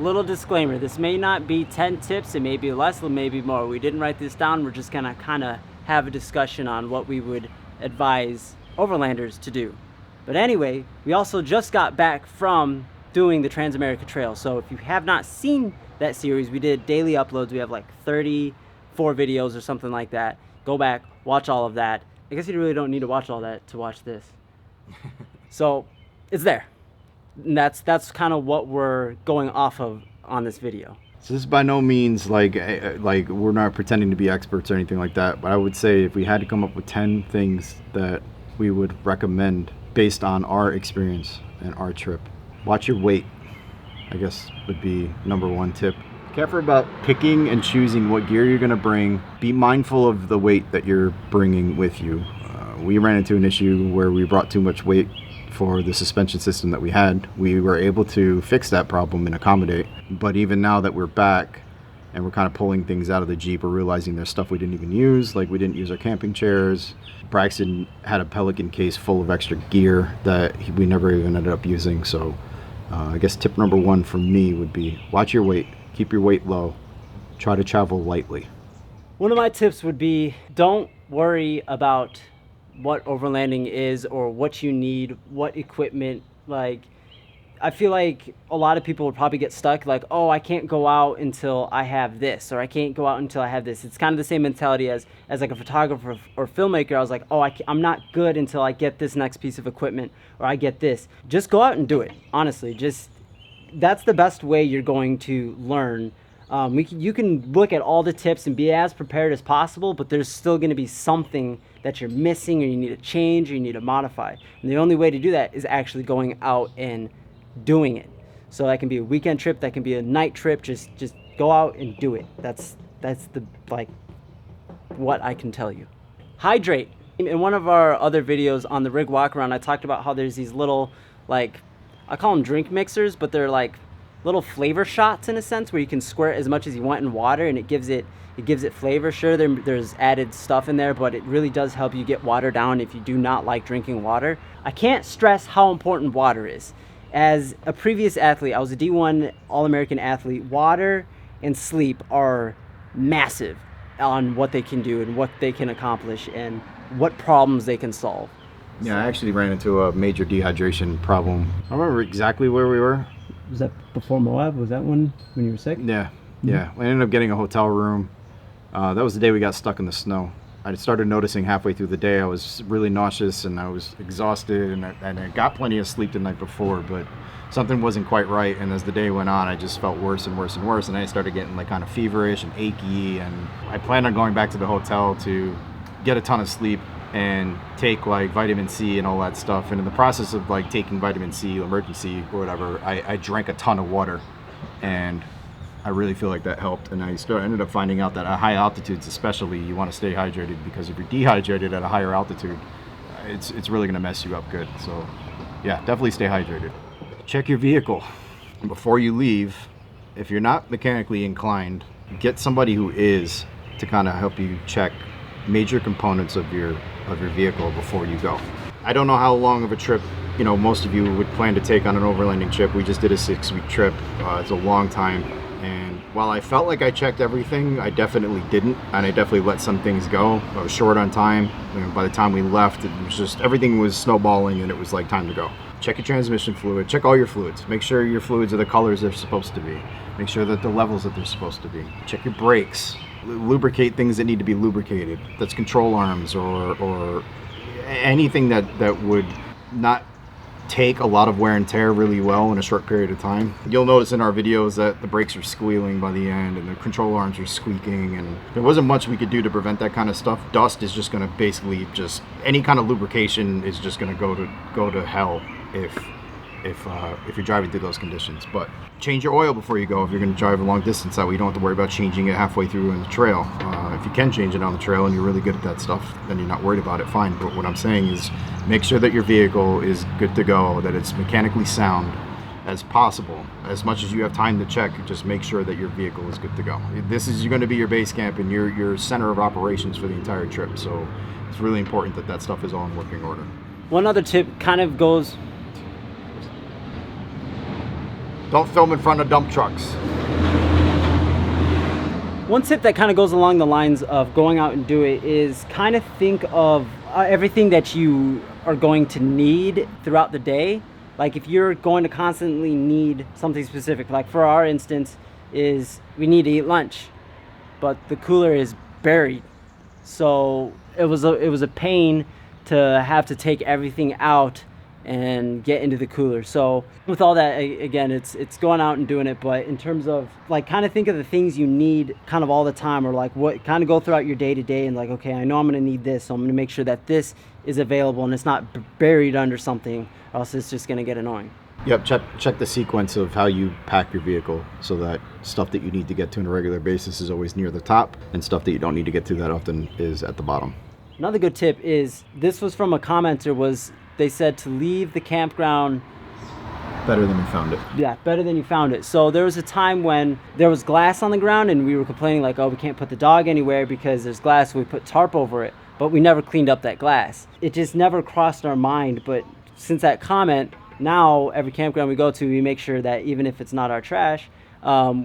little disclaimer, this may not be 10 tips, it may be less, it may be more. We didn't write this down, we're just gonna kind of have a discussion on what we would advise overlanders to do. But anyway, we also just got back from doing the Trans-America Trail, so if you have not seen that series, we did daily uploads. We have like 34 videos or something like that. Go back, watch all of that. I guess you really don't need to watch all that to watch this. So it's there. And that's kind of what we're going off of on this video. So this is by no means like we're not pretending to be experts or anything like that, but I would say if we had to come up with 10 things that we would recommend based on our experience and our trip, watch your weight, I guess would be number one tip. Careful about picking and choosing what gear you're going to bring. Be mindful of the weight that you're bringing with you. We ran into an issue where we brought too much weight for the suspension system that we had. We were able to fix that problem and accommodate, but even now that we're back and we're kind of pulling things out of the Jeep, we're realizing there's stuff we didn't even use, like we didn't use our camping chairs. Braxton had a Pelican case full of extra gear that we never even ended up using. So I guess tip number one from me would be watch your weight, keep your weight low, try to travel lightly. One of my tips would be don't worry about what overlanding is or what you need, what equipment. Like, I feel like a lot of people would probably get stuck like, oh, I can't go out until I have this, or I can't go out until I have this. It's kind of the same mentality as like a photographer or filmmaker. I was like, oh, I'm not good until I get this next piece of equipment, or I get this. Just go out and do it. Honestly, just that's the best way you're going to learn. You can look at all the tips and be as prepared as possible, but there's still going to be something that you're missing, or you need to change, or you need to modify. And the only way to do that is actually going out and doing it. So that can be a weekend trip, that can be a night trip. Just go out and do it. That's the what I can tell you. Hydrate. In one of our other videos on the rig walk around, I talked about how there's these little, like, I call them drink mixers, but they're like little flavor shots in a sense, where you can squirt as much as you want in water and it gives it flavor. Sure, there's added stuff in there, but it really does help you get water down if you do not like drinking water. I can't stress how important water is. As a previous athlete, I was a D1 All-American athlete. Water and sleep are massive on what they can do and what they can accomplish and what problems they can solve. Yeah, I actually ran into a major dehydration problem. I remember exactly where we were. Was that before Moab? Was that when you were sick? Yeah, yeah. We ended up getting a hotel room. That was the day we got stuck in the snow. I started noticing halfway through the day I was really nauseous and I was exhausted, and I got plenty of sleep the night before, but something wasn't quite right. And as the day went on, I just felt worse and worse and worse, and I started getting like kind of feverish and achy. And I planned on going back to the hotel to get a ton of sleep and take like vitamin C and all that stuff. And in the process of like taking vitamin C, emergency or whatever, I drank a ton of water, and I really feel like that helped. And I ended up finding out that at high altitudes especially, you want to stay hydrated, because if you're dehydrated at a higher altitude, it's really going to mess you up good. So yeah, definitely stay hydrated. Check your vehicle before you leave. If you're not mechanically inclined, get somebody who is, to kind of help you check major components of your vehicle before you go. I don't know how long of a trip most of you would plan to take on an overlanding trip. We just did a 6-week trip. It's a long time, and while I felt like I checked everything, I definitely didn't, and I definitely let some things go. I was short on time, and by the time we left, it was just everything was snowballing, and it was like time to go. Check your transmission fluid, check all your fluids, make sure your fluids are the colors they're supposed to be, make sure that the levels that they're supposed to be. Check your brakes, lubricate things that need to be lubricated. That's control arms or anything that would not take a lot of wear and tear really well in a short period of time. You'll notice in our videos that the brakes are squealing by the end and the control arms are squeaking, and there wasn't much we could do to prevent that kind of stuff. Dust is just going to basically just, any kind of lubrication is just going to go to hell if you're driving through those conditions. But change your oil before you go if you're going to drive a long distance. That way you don't have to worry about changing it halfway through in the trail. If you can change it on the trail and you're really good at that stuff, then you're not worried about it, fine. But what I'm saying is make sure that your vehicle is good to go, that it's mechanically sound as possible. As much as you have time to check, just make sure that your vehicle is good to go. This is going to be your base camp and your center of operations for the entire trip. So it's really important that that stuff is all in working order. One other tip kind of goes Don't film in front of dump trucks. One tip that kind of goes along the lines of going out and do it is kind of think of everything that you are going to need throughout the day. Like if you're going to constantly need something specific, like for our instance is we need to eat lunch, but the cooler is buried. So it was a pain to have to take everything out and get into the cooler. So with all that, again, it's going out and doing it. But in terms of like, kind of think of the things you need kind of all the time, or like what kind of go throughout your day to day and like, okay, I know I'm going to need this, so I'm going to make sure that this is available and it's not buried under something, or else it's just going to get annoying. Yep, check the sequence of how you pack your vehicle so that stuff that you need to get to on a regular basis is always near the top, and stuff that you don't need to get to that often is at the bottom. Another good tip is, this was from a commenter, was they said to leave the campground better than you found it. Yeah, better than you found it. So there was a time when there was glass on the ground and we were complaining like, oh, we can't put the dog anywhere because there's glass, so we put tarp over it, but we never cleaned up that glass. It just never crossed our mind. But since that comment, now every campground we go to, we make sure that even if it's not our trash,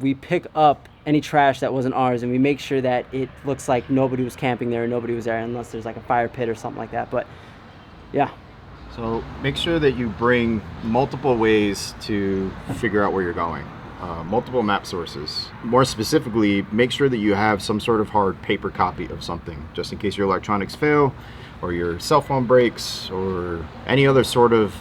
we pick up any trash that wasn't ours, and we make sure that it looks like nobody was camping there, nobody was there, unless there's like a fire pit or something like that. But yeah. So make sure that you bring multiple ways to figure out where you're going. Multiple map sources. More specifically, make sure that you have some sort of hard paper copy of something, just in case your electronics fail, or your cell phone breaks, or any other sort of...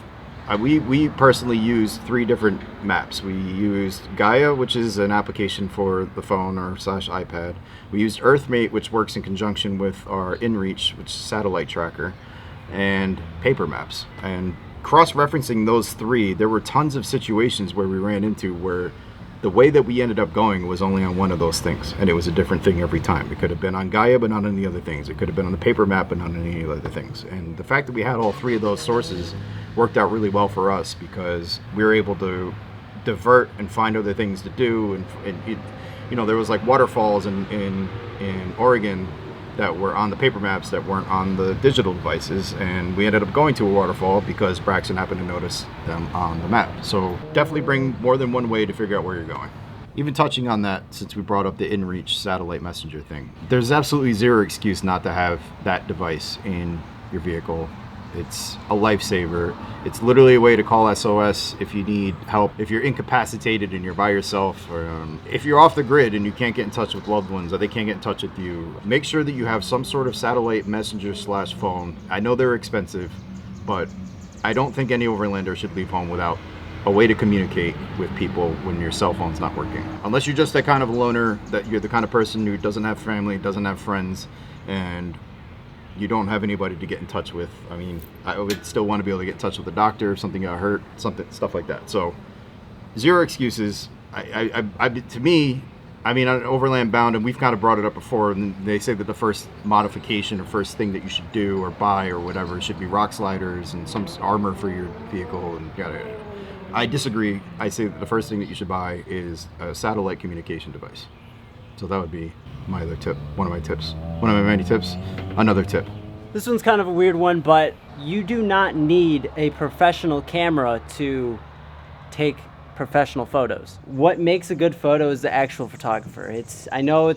We personally use 3 different maps. We used Gaia, which is an application for the phone or /iPad. We used EarthMate, which works in conjunction with our InReach, which is a satellite tracker, and paper maps. And cross-referencing those 3, there were tons of situations where we ran into where the way that we ended up going was only on one of those things, and it was a different thing every time. It could have been on Gaia, but not on the other things. It could have been on the paper map, but not on any other things. And the fact that we had all 3 of those sources worked out really well for us, because we were able to divert and find other things to do. And you know, there was like waterfalls in Oregon that were on the paper maps that weren't on the digital devices, and we ended up going to a waterfall because Braxton happened to notice them on the map. So definitely bring more than one way to figure out where you're going. Even touching on that, since we brought up the InReach satellite messenger thing, there's absolutely zero excuse not to have that device in your vehicle. It's a lifesaver. It's literally a way to call SOS if you need help, if you're incapacitated and you're by yourself, or if you're off the grid and you can't get in touch with loved ones, or they can't get in touch with you. Make sure that you have some sort of satellite messenger / phone. I know they're expensive, but I don't think any overlander should leave home without a way to communicate with people when your cell phone's not working. Unless you're just that kind of a loner, that you're the kind of person who doesn't have family, doesn't have friends, and you don't have anybody to get in touch with. I mean, I would still want to be able to get in touch with the doctor if something got hurt, stuff like that. So, zero excuses. To me, I mean, on Overland Bound, and we've kind of brought it up before, and they say that the first modification or first thing that you should do or buy or whatever should be rock sliders and some armor for your vehicle. And I disagree. I say that the first thing that you should buy is a satellite communication device. So that would be my other tip, one of my tips, one of my many tips, another tip. This one's kind of a weird one, but you do not need a professional camera to take professional photos. What makes a good photo is the actual photographer. I know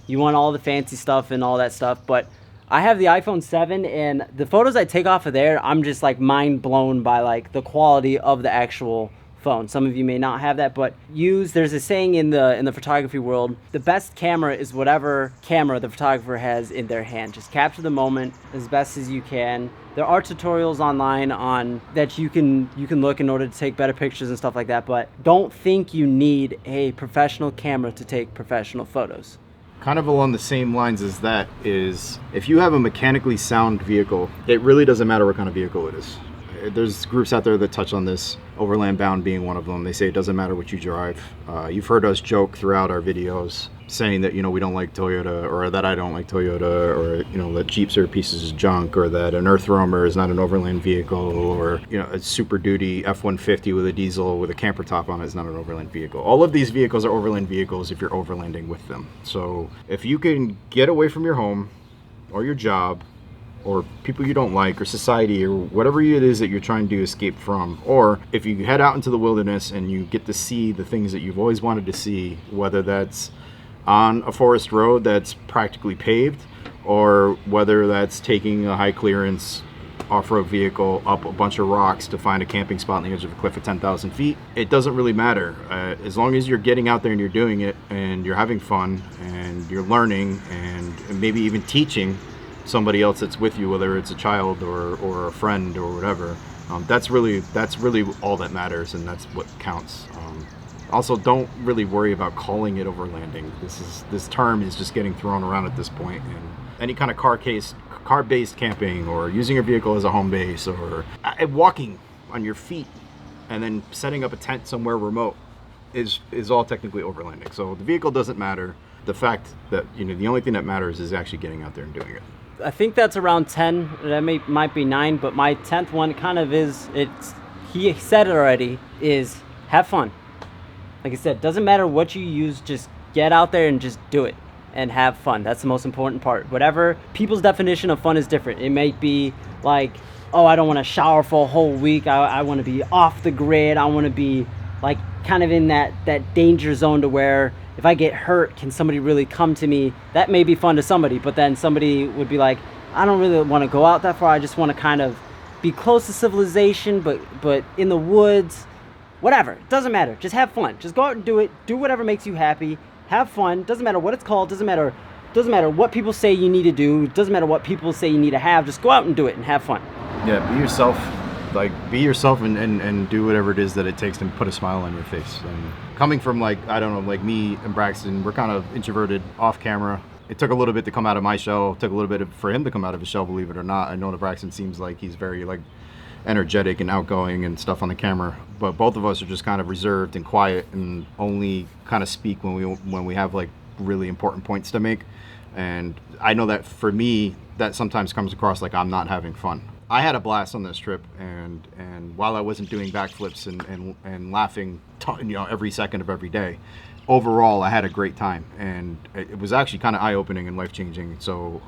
you want all the fancy stuff and all that stuff, but I have the iPhone 7, and the photos I take off of there, I'm just like mind blown by like the quality of the actual phone. Some of you may not have that, but there's a saying in the photography world, the best camera is whatever camera the photographer has in their hand. Just capture the moment as best as you can. There are tutorials online on that you can look in order to take better pictures and stuff like that, but don't think you need a professional camera to take professional photos. Kind of along the same lines as that is, if you have a mechanically sound vehicle, it really doesn't matter what kind of vehicle it is. There's groups out there that touch on this, Overland Bound being one of them. They say it doesn't matter what you drive. You've heard us joke throughout our videos saying that, we don't like Toyota, or that I don't like Toyota, or, that Jeeps are pieces of junk, or that an Earth Roamer is not an overland vehicle, or, a Super Duty F-150 with a diesel with a camper top on it is not an overland vehicle. All of these vehicles are overland vehicles if you're overlanding with them. So if you can get away from your home or your job or people you don't like, or society, or whatever it is that you're trying to escape from. Or if you head out into the wilderness and you get to see the things that you've always wanted to see, whether that's on a forest road that's practically paved, or whether that's taking a high clearance off-road vehicle up a bunch of rocks to find a camping spot on the edge of a cliff at 10,000 feet, it doesn't really matter. As long as you're getting out there and you're doing it and you're having fun and you're learning and maybe even teaching somebody else that's with you, whether it's a child or a friend or whatever, that's really all that matters, and that's what counts. Also, don't really worry about calling it overlanding. This term is just getting thrown around at this point, and any kind of car-based camping, or using your vehicle as a home base, or walking on your feet and then setting up a tent somewhere remote is all technically overlanding. So the vehicle doesn't matter. The fact that, the only thing that matters is actually getting out there and doing it. I think that's around 10. That might be 9, but my 10th one kind of is, he said it already, is have fun. Like I said, doesn't matter what you use, just get out there and just do it and have fun. That's the most important part. Whatever, people's definition of fun is different. It might be like, oh, I don't want to shower for a whole week. I want to be off the grid. I want to be like kind of in that danger zone to where if I get hurt, can somebody really come to me? That may be fun to somebody, but then somebody would be like, I don't really want to go out that far. I just want to kind of be close to civilization, but in the woods. Whatever, it doesn't matter. Just have fun. Just go out and do it. Do whatever makes you happy. Have fun. Doesn't matter what it's called. Doesn't matter what people say you need to do. Doesn't matter what people say you need to have. Just go out and do it and have fun. Yeah, be yourself. Be yourself and do whatever it is that it takes to put a smile on your face. And coming from me and Braxton, we're kind of introverted off camera. It took a little bit to come out of my shell. It took a little bit for him to come out of his shell, believe it or not. I know that Braxton seems like he's very energetic and outgoing and stuff on the camera, but both of us are just kind of reserved and quiet and only kind of speak when we have really important points to make. And I know that for me, that sometimes comes across like I'm not having fun. I had a blast on this trip, and while I wasn't doing backflips and laughing every second of every day, overall I had a great time, and it was actually kind of eye-opening and life-changing. So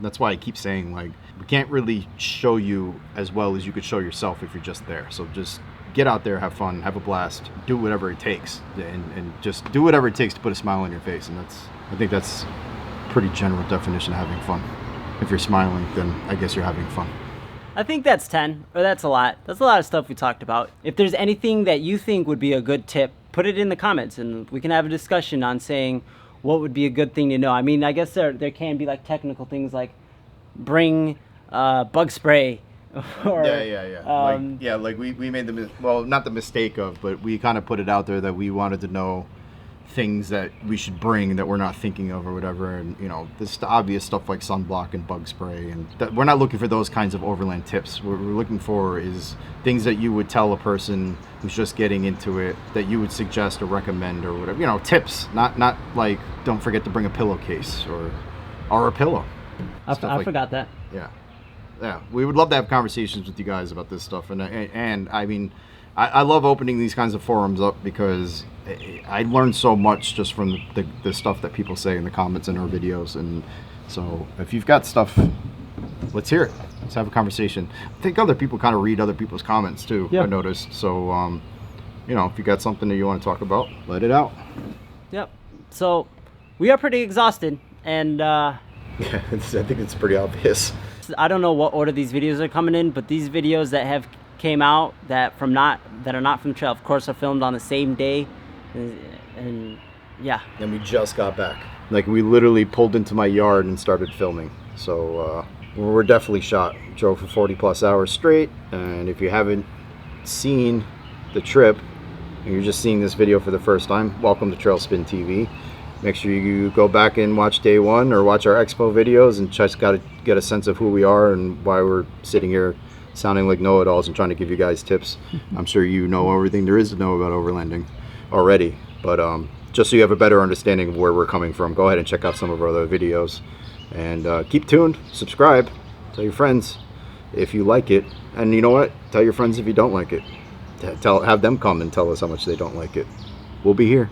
that's why I keep saying, we can't really show you as well as you could show yourself if you're just there. So just get out there, have fun, have a blast, do whatever it takes, and just do whatever it takes to put a smile on your face. And I think that's a pretty general definition of having fun. If you're smiling, then I guess you're having fun. I think that's 10, or that's a lot. That's a lot of stuff we talked about. If there's anything that you think would be a good tip, put it in the comments and we can have a discussion on saying what would be a good thing to know. I mean, I guess there can be technical things like bring bug spray. Or, we made not the mistake of, but we kind of put it out there that we wanted to know things that we should bring that we're not thinking of or whatever, and this the obvious stuff like sunblock and bug spray, and we're not looking for those kinds of overland tips. What we're looking for is things that you would tell a person who's just getting into it, that you would suggest or recommend or whatever, tips, not like don't forget to bring a pillowcase or a pillow. I forgot that. Yeah, we would love to have conversations with you guys about this stuff, and I mean, I love opening these kinds of forums up because I learned so much just from the stuff that people say in the comments in our videos. And so if you've got stuff, let's hear it. Let's have a conversation. I think other people kind of read other people's comments too. Yep. I noticed. So, if you got something that you want to talk about, let it out. Yep. So we are pretty exhausted, and yeah, I think it's pretty obvious. I don't know what order these videos are coming in, but these videos that have came out that are not from the trail, of course, are filmed on the same day, and yeah. And we just got back. We literally pulled into my yard and started filming. So we're definitely shot. Drove for 40 plus hours straight, and if you haven't seen the trip and you're just seeing this video for the first time, welcome to TrailSpinTV. Make sure you go back and watch day one or watch our expo videos and just got to get a sense of who we are and why we're sitting here sounding like know-it-alls and trying to give you guys tips. I'm sure you know everything there is to know about overlanding already, but just so you have a better understanding of where we're coming from, go ahead and check out some of our other videos, and keep tuned, subscribe, tell your friends if you like it, and you know what, tell your friends if you don't like it. Have them come and tell us how much they don't like it. We'll be here.